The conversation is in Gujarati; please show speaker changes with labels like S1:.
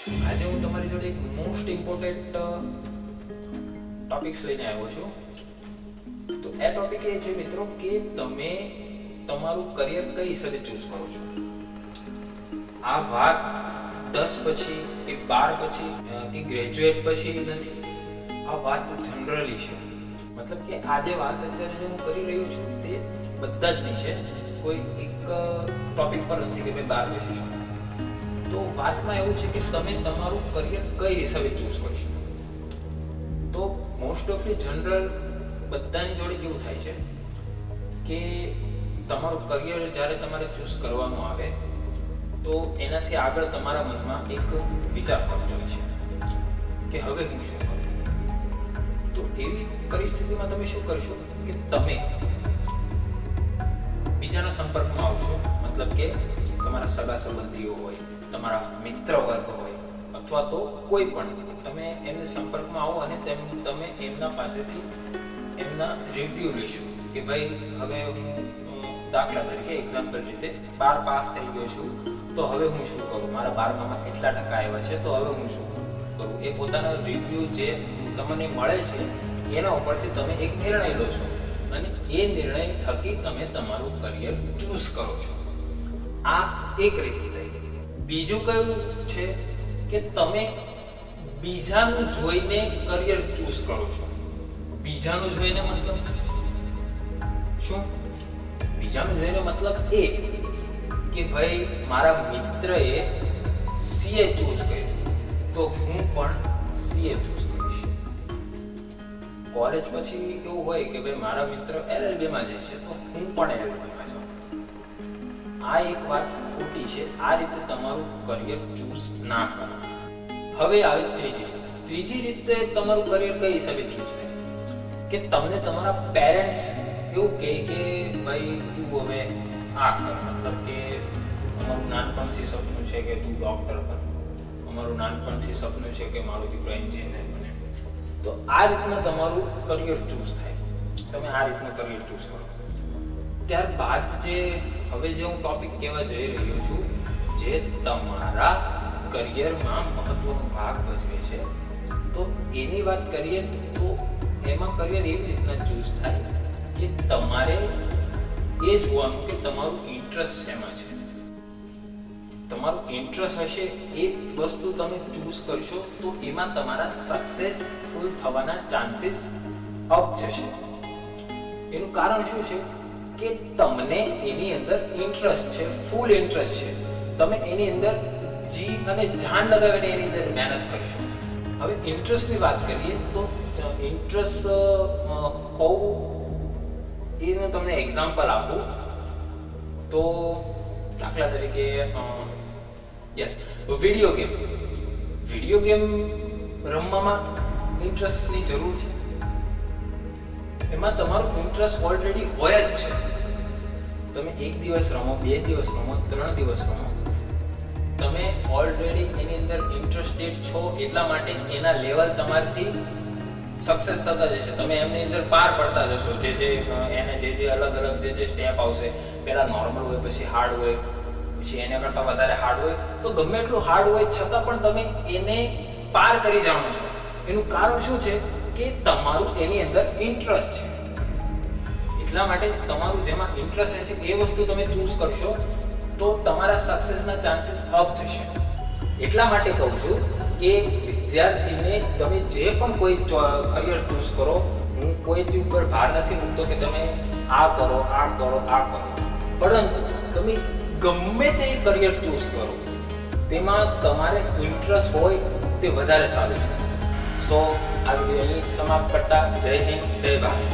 S1: આજે હું તમારી જોડે એક મોસ્ટ ઇમ્પોર્ટન્ટ ટોપિક્સ લઈને આવ્યો છું. તો એ ટોપિક એ છે મિત્રો કે તમે તમારું કરિયર કઈ હિસાબે ચૂઝ કરો છો. આ વાત 10 પછી કે 12 પછી કે ગ્રેજ્યુએટ પછી નથી. આ વાત જનરલી છે. મતલબ કે આજે વાત અત્યારે જે હું કરી રહ્યો છું તે બધા જ નહીં છે. કોઈ એક ટોપિક પર નથી કે ભાઈ 12 પછી શું. તો વાતમાં એવું છે કે તમે તમારું કરિયર કઈ હિસાબે ચૂઝ કરશો. તો મોસ્ટ ઓફલી જનરલ બધાની જોડે કેવું થાય છે કે તમારું કરિયર જ્યારે તમારે ચૂઝ કરવાનું આવે તો એનાથી આગળ તમારા મનમાં એક વિચાર કરતો હોય છે કે હવે હું શું કરું. તો એવી પરિસ્થિતિમાં તમે શું કરશો કે તમે બીજાના સંપર્કમાં આવશો. મતલબ કે તમારા સગા સંબંધીઓ હોય, તમારા મિત્ર વર્ગ હોય અથવા તો કોઈ પણ તમે એમના સંપર્કમાં આવો અને તમે એમના પાસેથી એમના રિવ્યુ લેશો કે ભાઈ હવે હું દાખલા તરીકે એક્ઝામ્પલ રીતે 12 પાસ થઈ ગયો છું તો હવે હું શું કરું, મારા 12માં કેટલા ટકા આવ્યા છે તો હવે હું શું કરું. એ પોતાના રિવ્યુ જે તમને મળે છે એના ઉપરથી તમે એક નિર્ણય લો છો અને એ નિર્ણય થકી તમે તમારું કરિયર ચૂઝ કરો છો. આ એક રીત થઈ. બીજું કયું છે કે તમે બીજાનું જોઈને કરિયર ચૂઝ કરો છો. બીજાનું જોઈને મતલબ શું? બીજાનું જોઈને મતલબ એ કે ભાઈ મારા મિત્રએ સીએ ચૂઝ કર્યું તો હું પણ સીએ ચૂઝ કરીશ. કોલેજ પછી એવું હોય કે ભાઈ મારા મિત્ર એલએલબી માં જાય છે તો હું પણ એલએલબી માં જાઉં. આ એક વાત ખોટી છે. આ રીતે તમારું કરિયર ચૂઝ ના કરો. હવે આવે ત્રીજી રીતે તમારું કરિયર કઈ હિસાબે ચૂઝ થાય કે તમને તમારા પેરેન્ટ્સ એવું કહે કે ભાઈ તું હવે આ કર. મતલબ કે અમારું નાનપણથી સપનું છે કે તું ડોક્ટર બન, અમારું નાનપણથી સપનું છે કે મારો દીકરો એન્જિનિયર બને. તો આ રીતના તમારું કરિયર ચૂઝ થાય. તમે આ રીતનું કરિયર ચૂઝ કરો. ત્યારબાદ હવે જે હું ટોપિક કહેવા જઈ રહ્યો છું જે તમારા કરિયરમાં મહત્વનો ભાગ ભજવે છે તો એની વાત કરીએ તો એમાં કરિયર એવી રીતના ચૂઝ થાય કે તમારે એ જોવાનું કે તમારું ઇન્ટરેસ્ટ શેમાં છે. તમારું ઇન્ટરેસ્ટ હશે એ વસ્તુ તમે ચૂઝ કરશો તો એમાં તમારા સક્સેસફુલ થવાના ચાન્સીસ અપ જશે. એનું કારણ શું છે કે તમને એની અંદર ઇન્ટરેસ્ટ છે, ફૂલ ઇન્ટરેસ્ટ છે. તમે એની અંદર જી અને જાન લગાવીને એની અંદર મહેનત કરશો. હવે ઇન્ટરેસ્ટની વાત કરીએ તો ઇન્ટરેસ્ટ હોવું એનું તમને એક્ઝામ્પલ આપું તો દાખલા તરીકે વિડીયો ગેમ રમવામાં ઇન્ટરેસ્ટની જરૂર છે. એમાં તમારું ઇન્ટરેસ્ટ ઓલરેડી હોય જ છે. તમે 1 દિવસ રમો, 2 દિવસ રમો, 3 દિવસ રમો, તમે ઓલરેડી એની અંદર ઇન્ટરેસ્ટેડ છો. એટલા માટે એના લેવલ તમારથી સક્સેસ થતા જશે. તમે એમની અંદર પાર પડતા જશો. જે અલગ અલગ જે સ્ટેપ આવશે, પહેલા નોર્મલ હોય, પછી હાર્ડ હોય, પછી એના કરતાં વધારે હાર્ડ હોય. તો ગમે એટલું હાર્ડ હોય છતાં પણ તમે એને પાર કરી જાણો છો. એનું કારણ શું છે કે તમારું એની અંદર ઇન્ટરેસ્ટ છે. એટલા માટે તમારું જેમાં ઇન્ટરેસ્ટ હશે એ વસ્તુ તમે ચૂઝ કરશો તો તમારા સક્સેસના ચાન્સીસ અપ થશે. એટલા માટે કહું છું કે વિદ્યાર્થીને તમે જે પણ કોઈ કરિયર ચૂઝ કરો, હું કોઈ ઉપર ભાર નથી મૂકતો કે તમે આ કરો, આ કરો, આ કરો. પરંતુ તમે ગમે તે કરિયર ચૂઝ કરો તેમાં તમારે ઇન્ટરેસ્ટ હોય તે વધારે સારું છે. સો આ વિડીયો અહીં સમાપ્ત કરતા જય હિન્દ, જય ભારત.